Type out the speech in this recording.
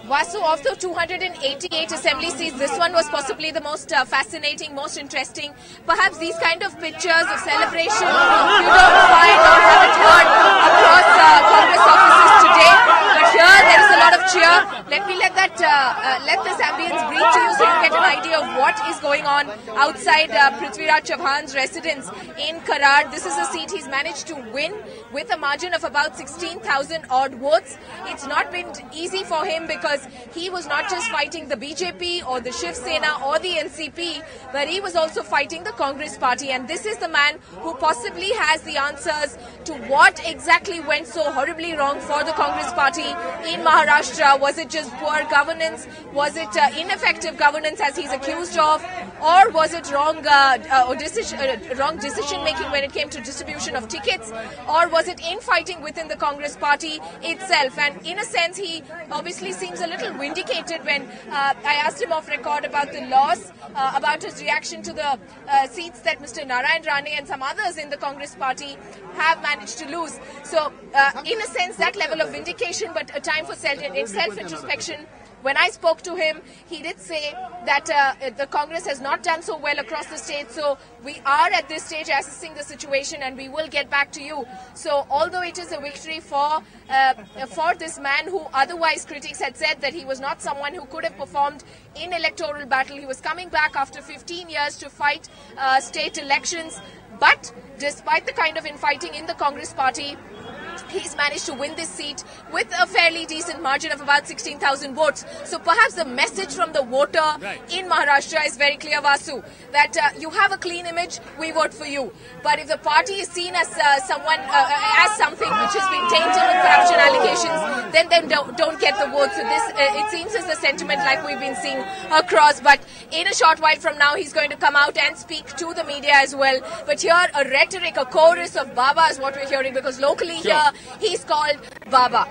Vasu, of the 288 assembly seats, this one was possibly the most fascinating, most interesting. Perhaps these kind of pictures of celebration you don't find or haven't heard across Congress offices today. But here there is a lot of cheer. Let me let this ambience breathe to you so you get an idea of what is going on outside Prithviraj Chauhan's residence in Karad. This is a seat he's managed to win with a margin of about 16,000 odd votes. It's not been easy for him because he was not just fighting the BJP or the Shiv Sena or the NCP, but he was also fighting the Congress party. And this is the man who possibly has the answers to what exactly went so horribly wrong for the Congress party in Maharashtra. Was it just poor governance? Was it ineffective governance as he's accused of? Or was it wrong decision making when it came to distribution of tickets? Or was it infighting within the Congress party itself? And in a sense, he obviously seems a little vindicated when I asked him off record about the loss, about his reaction to the seats that Mr. Narayan Rane and some others in the Congress party have managed to lose. So, in a sense, that level of vindication, but a time for self-introspection. When I spoke to him, he did say that the Congress has not done so well across the state. So we are at this stage assessing the situation and we will get back to you. So although it is a victory for this man who otherwise critics had said that he was not someone who could have performed in electoral battle. He was coming back after 15 years to fight state elections. But despite the kind of infighting in the Congress party, he's managed to win this seat with a fairly decent margin of about 16,000 votes. So perhaps the message from the voter in Maharashtra is very clear, Vasu, that you have a clean image, we vote for you. But if the party is seen as something which has been tainted with corruption allegations, then don't get the vote. So this, it seems, is the sentiment like we've been seeing across. But in a short while from now, he's going to come out and speak to the media as well. But here, a rhetoric, a chorus of Baba is what we're hearing, because locally here, he's called Baba.